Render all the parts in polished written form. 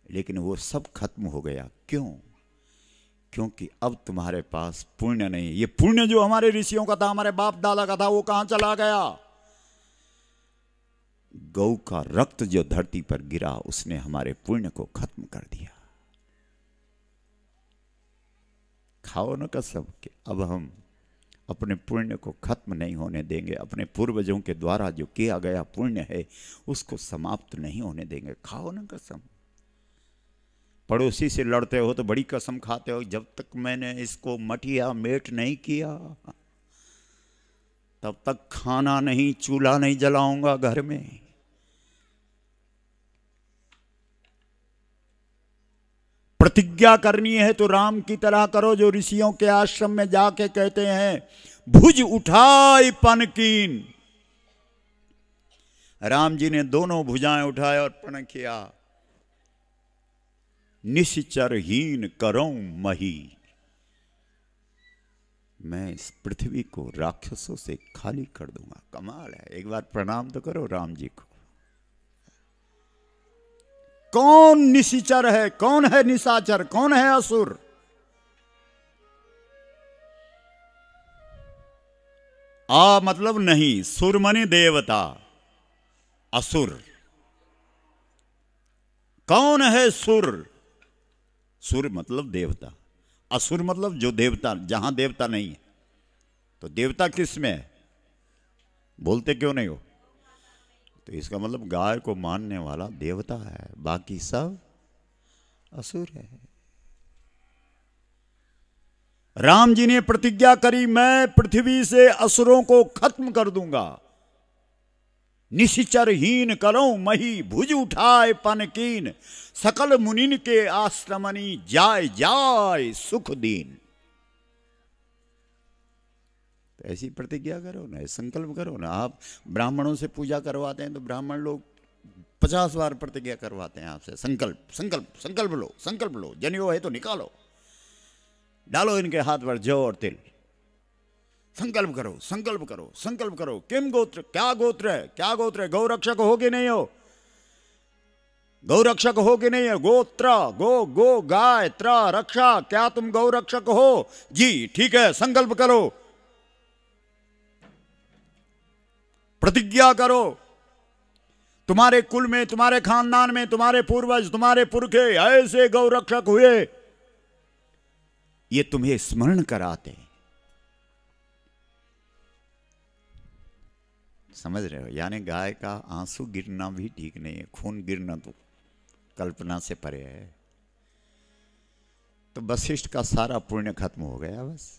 लेकिन वो सब खत्म हो गया। क्यों? क्योंकि अब तुम्हारे पास पुण्य नहीं। ये पुण्य जो हमारे ऋषियों का था, हमारे बाप दादा का था, वो कहां चला गया? गौ का रक्त जो धरती पर गिरा, उसने हमारे पुण्य को खत्म कर दिया। खाओ न कसम कि अब हम अपने पुण्य को खत्म नहीं होने देंगे। अपने पूर्वजों के द्वारा जो किया गया पुण्य है, उसको समाप्त नहीं होने देंगे। खाओ न कसम। पड़ोसी से लड़ते हो तो बड़ी कसम खाते हो, जब तक मैंने इसको मटिया मेट नहीं किया, तब तक खाना नहीं, चूल्हा नहीं जलाऊंगा घर में। प्रतिज्ञा करनी है तो राम की तरह करो, जो ऋषियों के आश्रम में जाके कहते हैं, भुज उठाए पन कीन। राम जी ने दोनों भुजाएं उठाए और पण किया, निश्चरहीन करो मही। मैं इस पृथ्वी को राक्षसों से खाली कर दूंगा। कमाल है। एक बार प्रणाम तो करो राम जी को। कौन निशिचर है, कौन है निशाचर, कौन है असुर? आ मतलब नहीं, सुर मने देवता, असुर। कौन है सुर? सुर मतलब देवता, असुर मतलब जो देवता, जहां देवता नहीं है। तो देवता किस में है? बोलते क्यों नहीं हो? तो इसका मतलब गाय को मानने वाला देवता है, बाकी सब असुर है। राम जी ने प्रतिज्ञा करी, मैं पृथ्वी से असुरों को खत्म कर दूंगा। निशिचरहीन करो मही, भुज उठाए पन कीन। सकल मुनिन के आश्रमनी, जाय जाय सुख दीन। तो ऐसी प्रतिज्ञा करो ना, संकल्प करो ना। आप ब्राह्मणों से पूजा करवाते हैं तो ब्राह्मण लोग 50 बार प्रतिज्ञा करवाते हैं आपसे, संकल्प संकल्प संकल्प लो, संकल्प लो, जनेऊ है तो निकालो, डालो इनके हाथ पर जौ और तिल, संकल्प करो, संकल्प करो, संकल्प करो। किम गोत्र, क्या गोत्र है, क्या गोत्र है? गौरक्षक हो कि नहीं हो? गौरक्षक हो कि नहीं है? गोत्र, गो गो गाय, त्र रक्षा, क्या तुम गौरक्षक हो? जी ठीक है, संकल्प करो, प्रतिज्ञा करो। तुम्हारे कुल में, तुम्हारे खानदान में, तुम्हारे पूर्वज, तुम्हारे पुरखे ऐसे गौरक्षक हुए, ये तुम्हें स्मरण कराते हैं। समझ रहे हो? यानी गाय का आंसू गिरना भी ठीक नहीं है, खून गिरना तो कल्पना से परे है। तो वशिष्ठ का सारा पुण्य खत्म हो गया बस।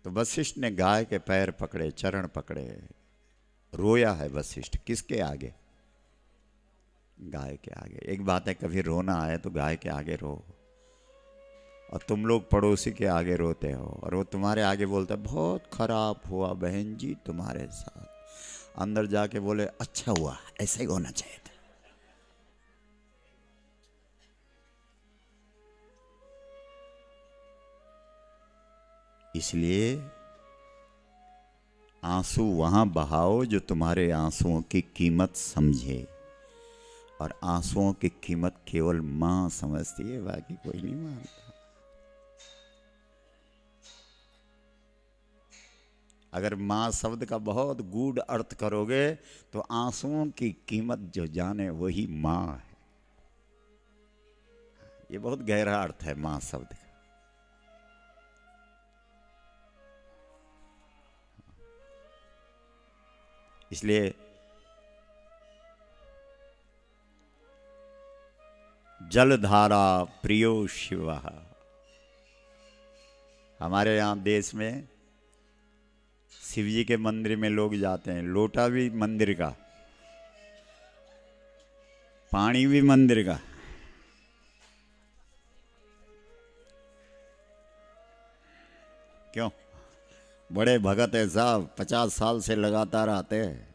तो वशिष्ठ ने गाय के पैर पकड़े, चरण पकड़े, रोया है वशिष्ठ। किसके आगे? गाय के आगे। एक बात है, कभी रोना आए तो गाय के आगे रो, और तुम लोग पड़ोसी के आगे रोते हो और वो तुम्हारे आगे बोलता है बहुत खराब हुआ बहन जी तुम्हारे साथ, अंदर जाके बोले अच्छा हुआ, ऐसा ही होना चाहिए था। इसलिए आंसू वहां बहाओ जो तुम्हारे आंसुओं की कीमत समझे, और आंसुओं की कीमत केवल मां समझती है, बाकी कोई नहीं मानता। अगर मां शब्द का बहुत गूढ़ अर्थ करोगे तो आंसुओं की कीमत जो जाने वही मां है। ये बहुत गहरा अर्थ है मां शब्द का। इसलिए जलधारा प्रियो शिव। हमारे यहां देश में शिव जी के मंदिर में लोग जाते हैं, लोटा भी मंदिर का, पानी भी मंदिर का। क्यों? बड़े भगत है साहब, 50 साल से लगातार आते हैं।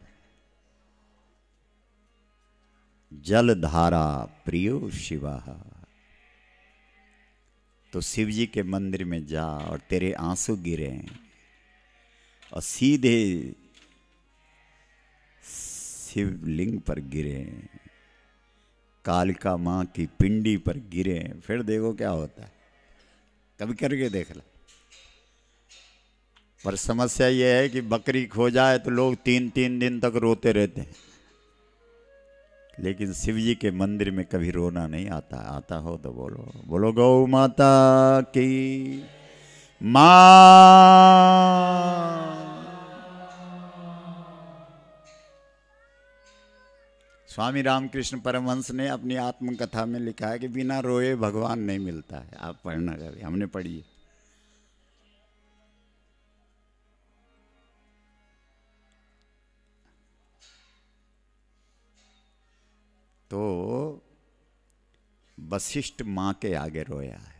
जलधारा प्रियो शिवा। तो शिव जी के मंदिर में जा और तेरे आंसू गिरे और सीधे शिवलिंग पर गिरे, कालिका माँ की पिंडी पर गिरे, फिर देखो क्या होता है। कभी करके देख लो। पर समस्या यह है कि बकरी खो जाए तो लोग 3-3 दिन तक रोते रहते हैं, लेकिन शिव जी के मंदिर में कभी रोना नहीं आता। आता हो तो बोलो, बोलो गौ माता की माँ। स्वामी रामकृष्ण परमहंस ने अपनी आत्मकथा में लिखा है कि बिना रोए भगवान नहीं मिलता है। आप पढ़ना कभी, हमने पढ़ी है। तो वशिष्ठ मां के आगे रोया है।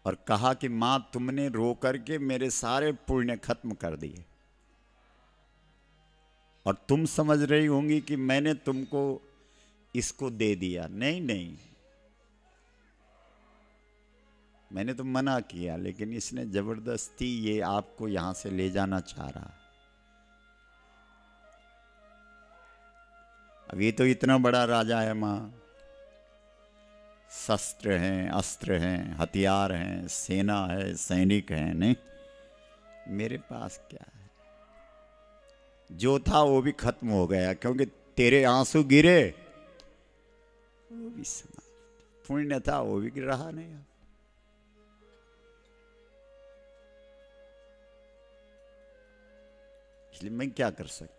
और कहा कि मां तुमने रो करके मेरे सारे पुण्य खत्म कर दिए, और तुम समझ रही होंगी कि मैंने तुमको इसको दे दिया। नहीं नहीं, मैंने तो मना किया, लेकिन इसने जबरदस्ती ये आपको यहां से ले जाना चाह रहा। अब ये तो इतना बड़ा राजा है, मां शस्त्र हैं, अस्त्र हैं, हथियार हैं, सेना है, सैनिक हैं। नहीं, मेरे पास क्या है? जो था वो भी खत्म हो गया, क्योंकि तेरे आंसू गिरे वो भी समाप्त, पुण्य था वो भी रहा नहीं। इसलिए मैं क्या कर सकता।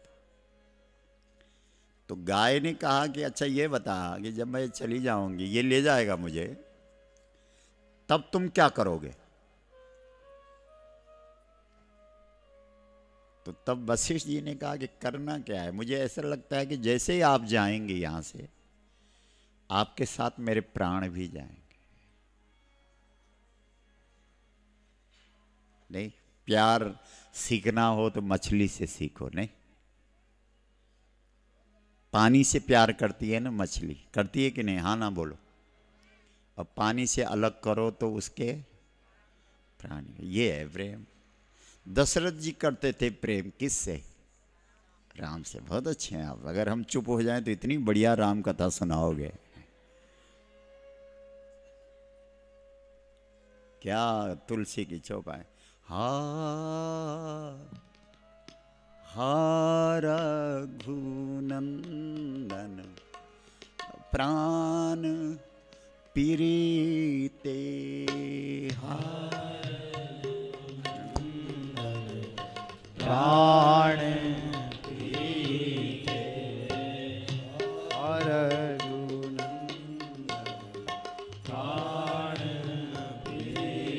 तो गाय ने कहा कि अच्छा ये बता कि जब मैं चली जाऊंगी, ये ले जाएगा मुझे, तब तुम क्या करोगे? तो तब वशिष्ठ जी ने कहा कि करना क्या है, मुझे ऐसा लगता है कि जैसे ही आप जाएंगे यहां से, आपके साथ मेरे प्राण भी जाएंगे। नहीं, प्यार सीखना हो तो मछली से सीखो। नहीं, पानी से प्यार करती है ना मछली, करती है कि नहीं? हाँ ना बोलो। और पानी से अलग करो तो उसके प्राण। ये है प्रेम। दशरथ जी करते थे प्रेम किससे? राम से। बहुत अच्छे हैं आप। अगर हम चुप हो जाएं तो इतनी बढ़िया राम कथा सुनाओगे। क्या तुलसी की चौपाई। हा रघुनंदन प्राण पीरीते, प्राण पीरीते, रघुनंदन प्राण पीरीते,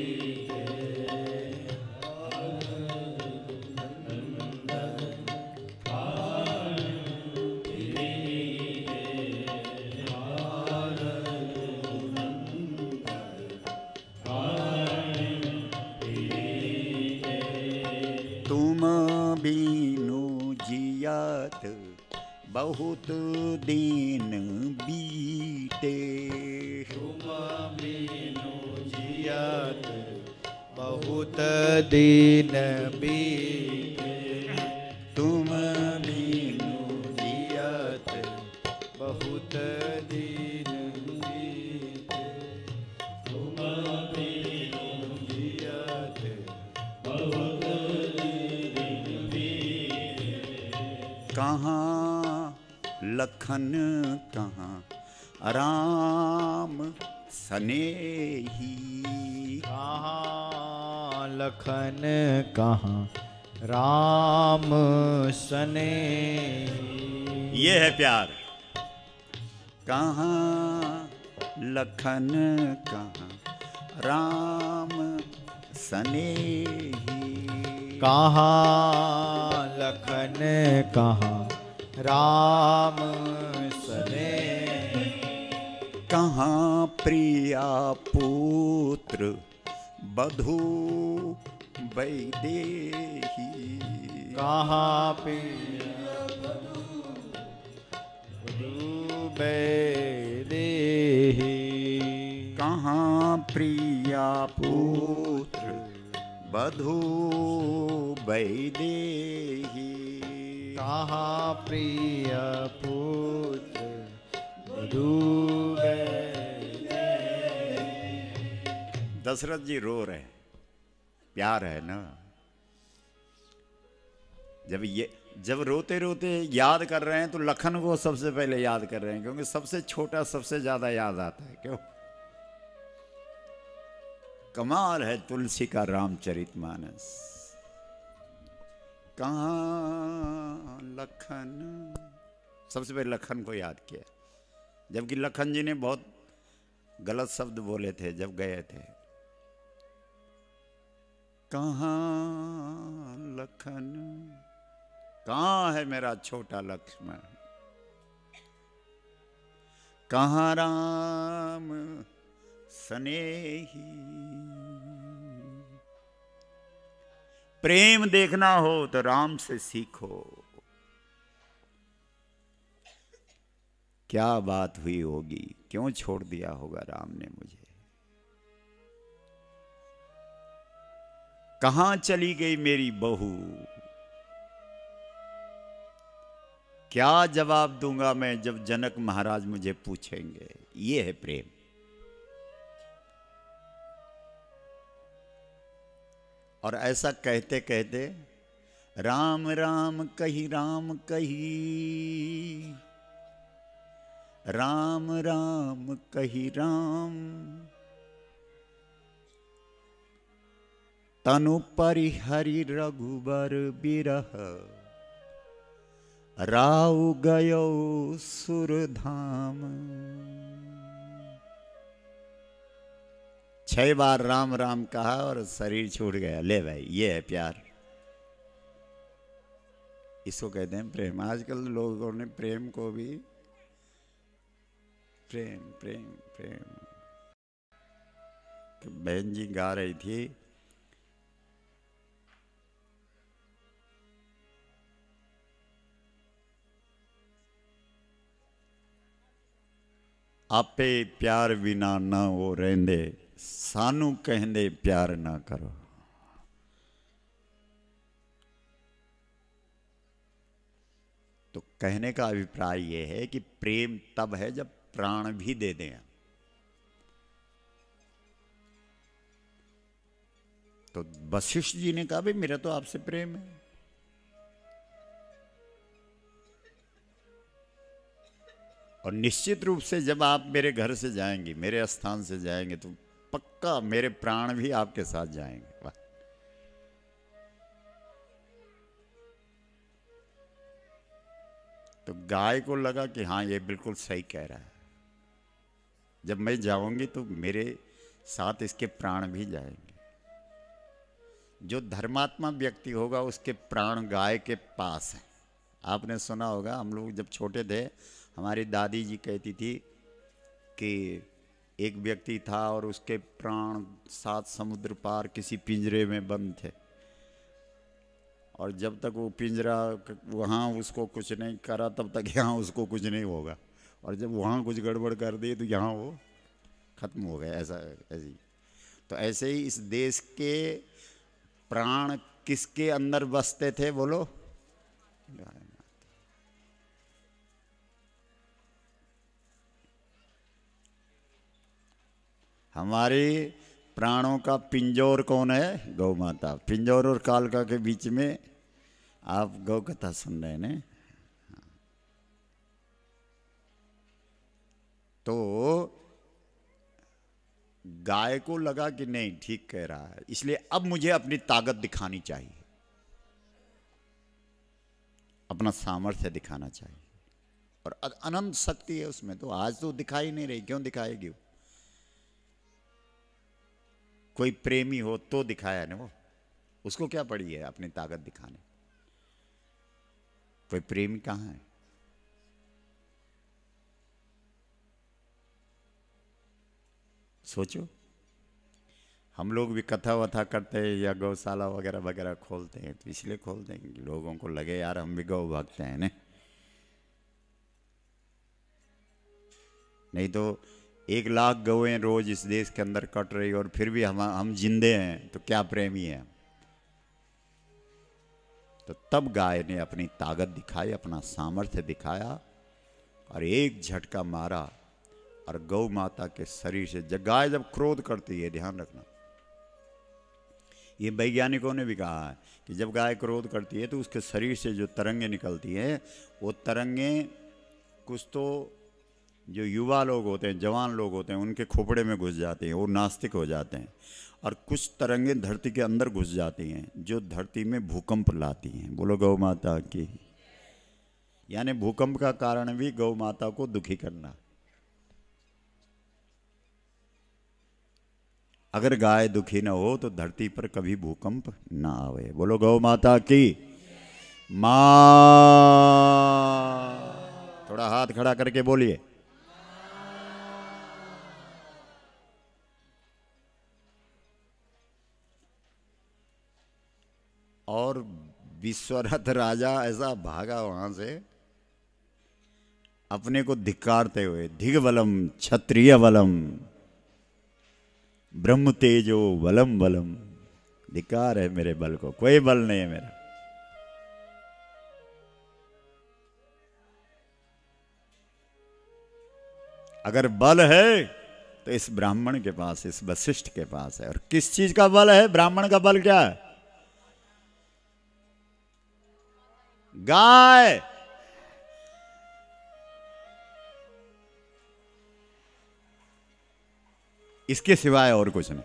तुम बीनु जियत बहुत दिन बीते, तुम बीनु जियत बहुत दिन बीते, तुम बीनु जियत बहुत दिन बीते, तुम बीनु जियत बहुत दिन बीते, कहाँ लखन कहाँ राम सनेही, कहाँ लखन कहाँ राम सनेही। ये है प्यार। कहाँ लखन कहाँ राम सनेही, कहाँ लखन कहाँ राम सनेही, कहाँ प्रिया पुत्र बधू वैदेही, कहाँ प्रिया वधू वैदेही, कहाँ प्रिया पुत्र बधू वैदेही। कहाँ प्रिय पुत्र डूबे। दशरथ जी रो रहे हैं, प्यार है ना। जब रोते रोते याद कर रहे हैं तो लखन को सबसे पहले याद कर रहे हैं, क्योंकि सबसे छोटा सबसे ज्यादा याद आता है। क्यों? कमाल है तुलसी का रामचरितमानस। कहाँ लखन, सबसे पहले लखन को याद किया, जबकि लखन जी ने बहुत गलत शब्द बोले थे जब गए थे। कहाँ लखन, कहाँ है मेरा छोटा लक्ष्मण, कहाँ राम स्नेही। प्रेम देखना हो तो राम से सीखो। क्या बात हुई होगी, क्यों छोड़ दिया होगा राम ने मुझे। कहां चली गई मेरी बहू, क्या जवाब दूंगा मैं जब जनक महाराज मुझे पूछेंगे। ये है प्रेम। और ऐसा कहते कहते राम राम कही, राम कही, राम राम कही राम, तनु परिहरि रघुबर बिरह, राउ गयो सुरधाम। 6 बार राम राम कहा और शरीर छूट गया। ले भाई, ये है प्यार, इसको कहते हैं प्रेम। आजकल लोगों ने प्रेम को भी प्रेम प्रेम प्रेम। बहन जी गा रही थी, आपे प्यार बिना ना वो रहंदे, सानू कहंदे प्यार ना करो। तो कहने का अभिप्राय यह है कि प्रेम तब है जब प्राण भी दे दें। तो वशिष्ठ जी ने कहा भाई मेरा तो आपसे प्रेम है। और निश्चित रूप से जब आप मेरे घर से जाएंगे, मेरे स्थान से जाएंगे, तो पक्का मेरे प्राण भी आपके साथ जाएंगे। वाह! तो गाय को लगा कि हाँ ये बिल्कुल सही कह रहा है, जब मैं जाऊंगी तो मेरे साथ इसके प्राण भी जाएंगे। जो धर्मात्मा व्यक्ति होगा उसके प्राण गाय के पास हैं। आपने सुना होगा, हम लोग जब छोटे थे हमारी दादी जी कहती थी कि एक व्यक्ति था और उसके प्राण 7 समुद्र पार किसी पिंजरे में बंद थे, और जब तक वो पिंजरा वहाँ उसको कुछ नहीं करा तब तक यहाँ उसको कुछ नहीं होगा, और जब वहाँ कुछ गड़बड़ कर दी तो यहाँ वो खत्म हो गया। ऐसी तो ऐसे ही इस देश के प्राण किसके अंदर बसते थे बोलो? हमारे प्राणों का पिंजौर कौन है? गौ माता। पिंजौर और कालका के बीच में आप गौ कथा सुन रहे हैं। तो गाय को लगा कि नहीं ठीक कह रहा है, इसलिए अब मुझे अपनी ताकत दिखानी चाहिए, अपना सामर्थ्य दिखाना चाहिए। और अनंत शक्ति है उसमें, तो आज तो दिखाई नहीं रही, क्यों दिखाएगी वो? कोई प्रेमी हो तो दिखाया ना वो, उसको क्या पड़ी है अपनी ताकत दिखाने? कोई प्रेमी कहाँ है? सोचो। हम लोग भी कथा वथा करते हैं या गौशाला वगैरह वगैरह खोलते हैं, तो इसलिए खोलते हैं कि लोगों को लगे यार हम भी गौ भक्त हैं ना। नहीं तो 1 लाख गौएं रोज इस देश के अंदर कट रही और फिर भी हम जिंदे हैं, तो क्या प्रेमी है? तो तब गाय ने अपनी ताकत दिखाई, अपना सामर्थ्य दिखाया और एक झटका मारा और गौ माता के शरीर से, गाय जब क्रोध करती है, ध्यान रखना, ये वैज्ञानिकों ने भी कहा है कि जब गाय क्रोध करती है तो उसके शरीर से जो तरंगे निकलती हैं, वो तरंगे कुछ तो जो युवा लोग होते हैं, जवान लोग होते हैं, उनके खोपड़े में घुस जाते हैं, वो नास्तिक हो जाते हैं, और कुछ तरंगे धरती के अंदर घुस जाती हैं जो धरती में भूकंप लाती हैं। बोलो गौ माता की। यानी भूकंप का कारण भी गौ माता को दुखी करना। अगर गाय दुखी न हो तो धरती पर कभी भूकंप ना आवे। बोलो गौ माता की। मां, थोड़ा हाथ खड़ा करके बोलिए। और विश्वरथ राजा ऐसा भागा वहां से अपने को धिक्कारते हुए, धिग्बलम क्षत्रिय बलम ब्रह्म तेजो बलम बलम। धिक्कार है मेरे बल को, कोई बल नहीं है मेरा। अगर बल है तो इस ब्राह्मण के पास, इस वशिष्ठ के पास है। और किस चीज का बल है? ब्राह्मण का बल क्या है? गाय। इसके सिवाय और कुछ नहीं।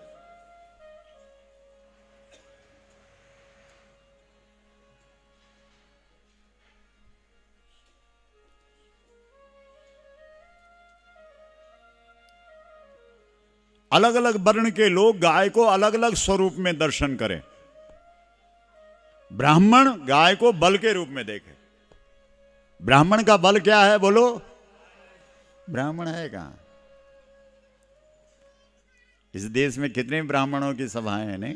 अलग अलग वर्ण के लोग गाय को अलग अलग स्वरूप में दर्शन करें। ब्राह्मण गाय को बल के रूप में देखे। ब्राह्मण का बल क्या है? बोलो। ब्राह्मण है कहां? इस देश में कितने ब्राह्मणों की सभाएं हैं? नहीं,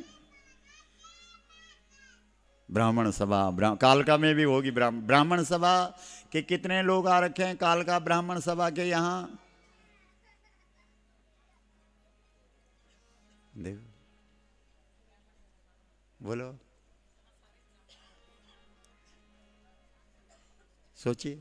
ब्राह्मण सभा कालका में भी होगी। ब्राह्मण सभा के कितने लोग आ रखे हैं कालका ब्राह्मण सभा के यहां? देखो, बोलो, सोचिए।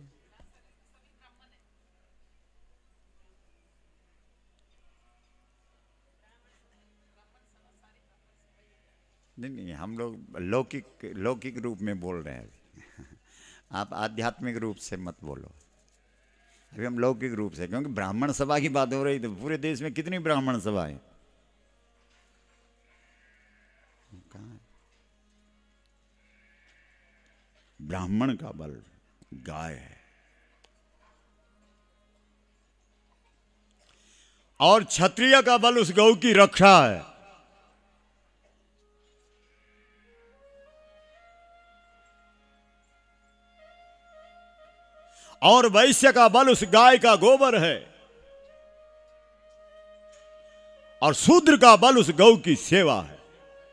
नहीं, हम लोग लौकिक रूप में बोल रहे हैं। आप आध्यात्मिक रूप से मत बोलो। अभी हम लौकिक रूप से, क्योंकि ब्राह्मण सभा की बात हो रही थी। पूरे देश में कितनी ब्राह्मण सभा है? कहाँ है? ब्राह्मण का बल गाय है। और क्षत्रिय का बल उस गौ की रक्षा है। और वैश्य का बल उस गाय का गोबर है। और शूद्र का बल उस गौ की सेवा है।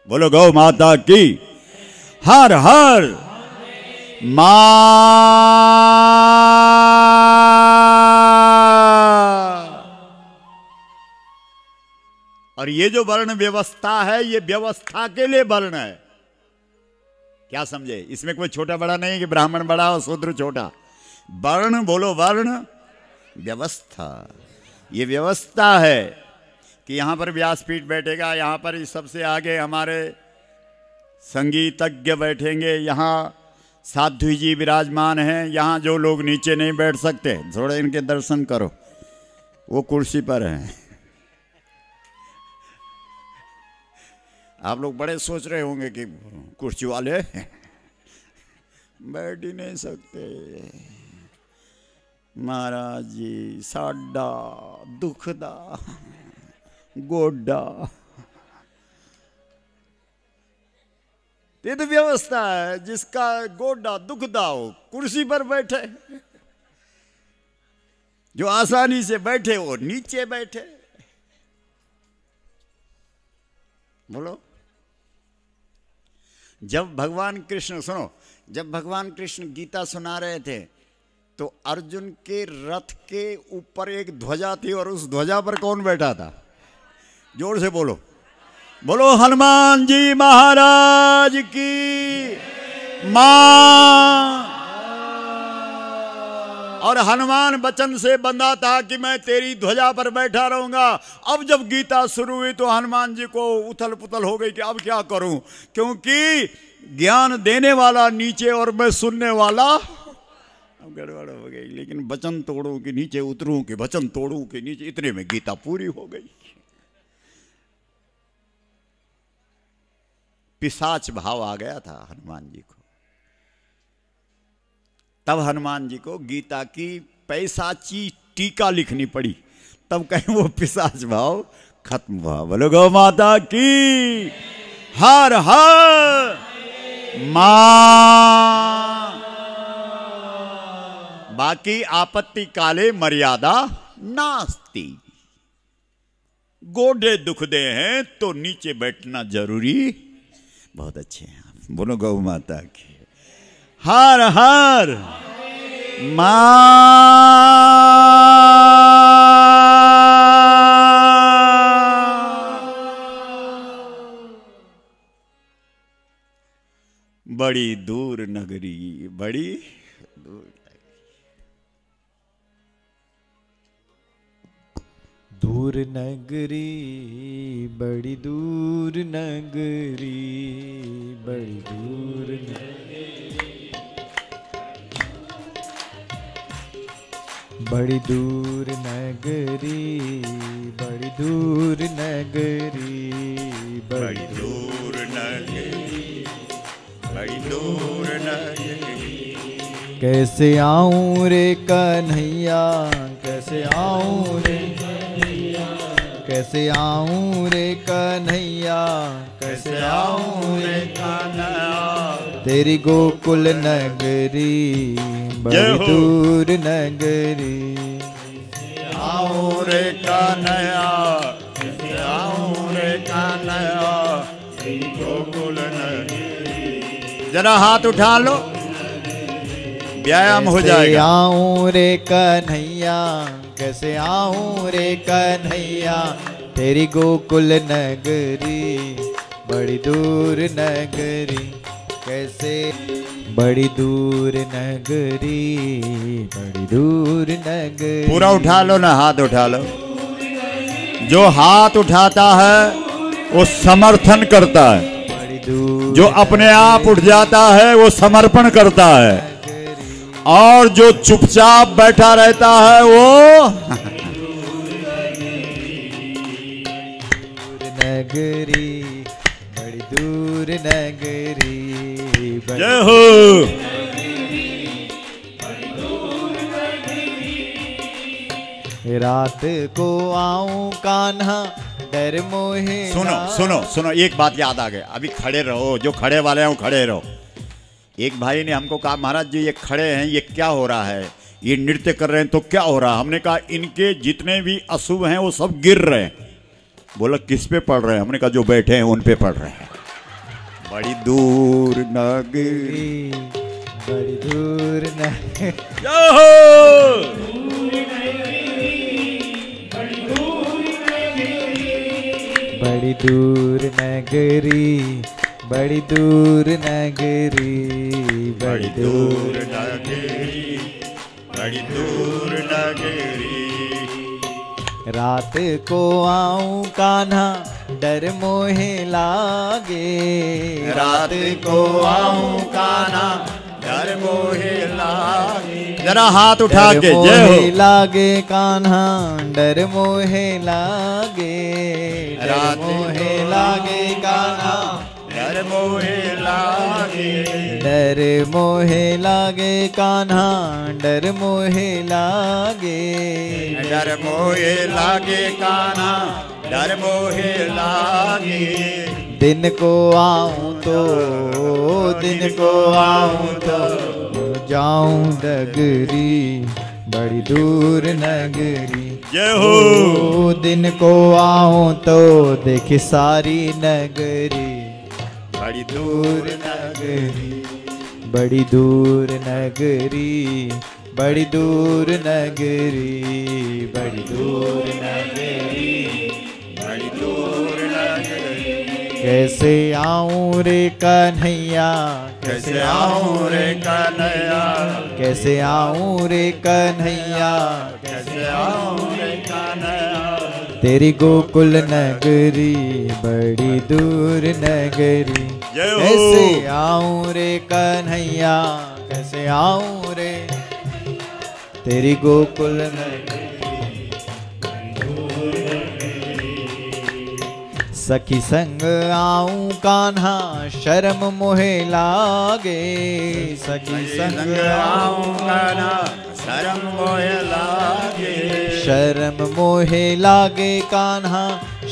बोलो गौ माता की। हर हर मां। और ये जो वर्ण व्यवस्था है, ये व्यवस्था के लिए वर्ण है। क्या समझे? इसमें कोई छोटा बड़ा नहीं कि ब्राह्मण बड़ा और शूद्र छोटा। वर्ण, बोलो वर्ण व्यवस्था। ये व्यवस्था है कि यहां पर व्यासपीठ बैठेगा, यहां पर सबसे आगे हमारे संगीतज्ञ बैठेंगे, यहां साध्वी जी विराजमान हैं, यहां जो लोग नीचे नहीं बैठ सकते थोड़ा इनके दर्शन करो, वो कुर्सी पर हैं। आप लोग बड़े सोच रहे होंगे कि कुर्सी वाले बैठ ही नहीं सकते। महाराज जी, साडा दुखदा गोडा। ये तो व्यवस्था है। जिसका गोडा दुखदा हो कुर्सी पर बैठे, जो आसानी से बैठे वो नीचे बैठे। बोलो। जब भगवान कृष्ण, सुनो, जब भगवान कृष्ण गीता सुना रहे थे तो अर्जुन के रथ के ऊपर एक ध्वजा थी, और उस ध्वजा पर कौन बैठा था? जोर से बोलो। बोलो हनुमान जी महाराज की। मां। और हनुमान वचन से बंधा था कि मैं तेरी ध्वजा पर बैठा रहूंगा। अब जब गीता शुरू हुई तो हनुमान जी को उथल पुथल हो गई कि अब क्या करूं, क्योंकि ज्ञान देने वाला नीचे और मैं सुनने वाला, अब गड़बड़ हो गई। लेकिन वचन तोड़ूं कि नीचे उतरूं कि वचन तोड़ूं कि नीचे, इतने में गीता पूरी हो गई। पिशाच भाव आ गया था हनुमान जी को। तब हनुमान जी को गीता की पैसाची टीका लिखनी पड़ी, तब कहीं वो पिशाच भाव खत्म हुआ। बोलो गौ माता की हर हर मां। बाकी आपत्ति काले मर्यादा नास्ती। गोडे दुख दे हैं तो नीचे बैठना जरूरी। बहुत अच्छे हैं आप। बोलो गौ माता की हर हर मां। बड़ी दूर नगरी, बड़ी दूर, दूर नगरी, बड़ी दूर नगरी, बड़ी दूर नगरी, बड़ी दूर नगरी, बड़ी दूर नगरी, बड़ी दूर नगरी, बड़ी दूर नगरी। कैसे आऊं रे कन्हैया, कैसे आऊं रे, कैसे आऊं रे कन्हैया, कैसे आऊं रे कन्हैया, तेरी गोकुल नगरी, बड़ी दूर नगरी। आऊं रे कन्हैया, कैसे आऊं रे कन्हैया, तेरी गोकुल नगरी। जरा हाथ उठा लो, व्यायाम हो जाएगा। कैसे आऊं रे कन्हैया, कैसे आऊं रे कन्हैया, तेरी गोकुल नगरी, बड़ी दूर नगरी। कैसे, बड़ी दूर नगरी, बड़ी दूर नगरी। पूरा उठा लो ना, हाथ उठा लो। जो हाथ उठाता है वो समर्थन करता है, जो अपने आप उठ जाता है वो समर्पण करता है, और जो चुपचाप बैठा रहता है वो नगरी, बड़ी दूर नगरी, जय हो। रात को आऊं कान्हा, डर मोहे। सुनो सुनो सुनो, एक बात याद आ गया। अभी खड़े रहो, जो खड़े वाले हैं वो खड़े रहो। एक भाई ने हमको कहा महाराज जी ये खड़े हैं, ये क्या हो रहा है, ये नृत्य कर रहे हैं तो क्या हो रहा है। हमने कहा इनके जितने भी अशुभ हैं वो सब गिर रहे हैं। बोला किस पे पड़ रहे हैं, हमने कहा जो बैठे हैं उन पे पड़ रहे हैं। बड़ी दूर नगरी, बड़ी दूर नगरी, बड़ी दूर नगरी, बड़ी दूर नगरी, बड़ी दूर नगरी, बड़ी दूर नगरी। रात को आऊं कान्हा, डर मोहे लागे। रात को आऊं कान्हा, डर मोहे लागे। जरा हाथ उठा के जय हो। लागे कान्हा, डर मोहे लागे, डर मोहे लागे कान्हा, डर मोहे लागे, डर मोहे लागे कान्हा, डर मोहे लागे, डर मोहे लागे कान्हा, डर मोहे लागे। दिन को आऊं तो, दिन को आऊं तो जाऊं डगरी, बड़ी दूर नगरी। जय हो। दिन को आऊं तो देखी सारी नगरी, बड़ी दूर नगरी, बड़ी दूर नगरी, बड़ी दूर नगरी, बड़ी दूर नगरी, बड़ी दूर नगरी। कैसे आऊं रे कन्हैया, कैसे आऊं रे कन्हैया, कैसे आऊं रे कन्हैया, कैसे आऊं रे कन्हैया। तेरी गोकुल नगरी बड़ी दूर नगरी, जय हो। कैसे आऊं रे कन्हैया, कैसे आऊं रे तेरी गोकुल नगरी। सखी संग आऊं कान्हा शर्म मोहे लागे, सखी संग आऊं कान्हा शर्म मोहे लागे, शर्म मोहे लागे कान्हा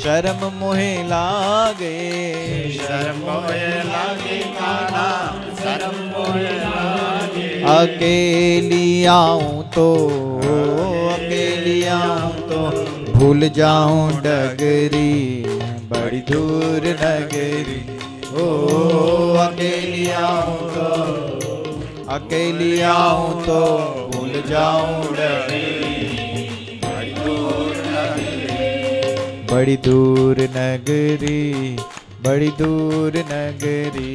शर्म मोहे लागे, शर्म मोहे लागे कान्हा शर्म मोहे लागे। अकेली आऊं तो, अकेली आऊं तो भूल जाऊं डगरी बड़ी दूर नगरी। ओ अकेली आऊं तो, अकेली आऊं तो भूल जाऊं डगरी बड़ी दूर नगरी, बड़ी दूर नगरी, बड़ी दूर नगरी,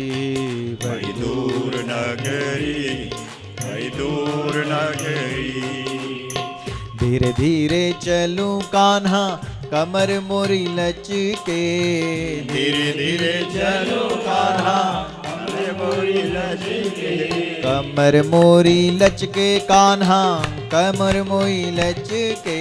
बड़ी दूर नगरी, बड़ी दूर नगरी। धीरे धीरे चलूं कान्हा कमर मोरी लचके, धीरे धीरे चलो कान्हा कमर मोरी लचके, कमर मोरी लचके कान्हा कमर मोरी लचके,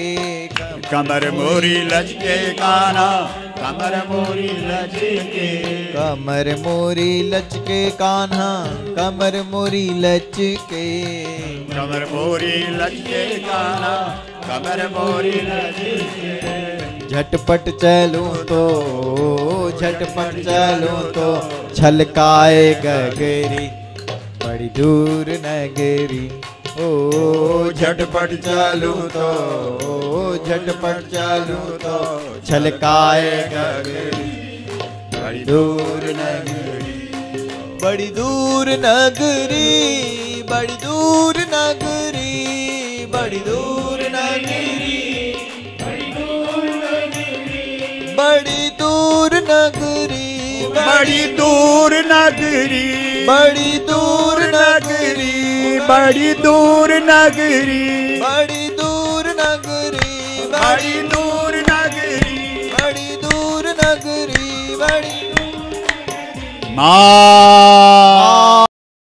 कमर मोरी लचके कान्हा कमर मोरी लचके, कमर मोरी लचके कान्हा कमर मोरी लचके, कमर मोरी लचके कान्हा कमर मोरी लचके। झटपट चलूं तो, झटपट चलूं तो छलकाए गगरी बड़ी दूर नगरी। ओ झटपट चलूं तो, झटपट चलूं तो छलकाए गगरी बड़ी दूर नगरी, बड़ी दूर नगरी, बड़ी दूर नगरी, बड़ी दूर नगरी, बड़ी दूर नगरी, बड़ी दूर नगरी, बड़ी दूर नगरी, बड़ी दूर नगरी, बड़ी दूर नगरी, बड़ी दूर नगरी, बड़ी दूर नगरी, बड़ी माँ।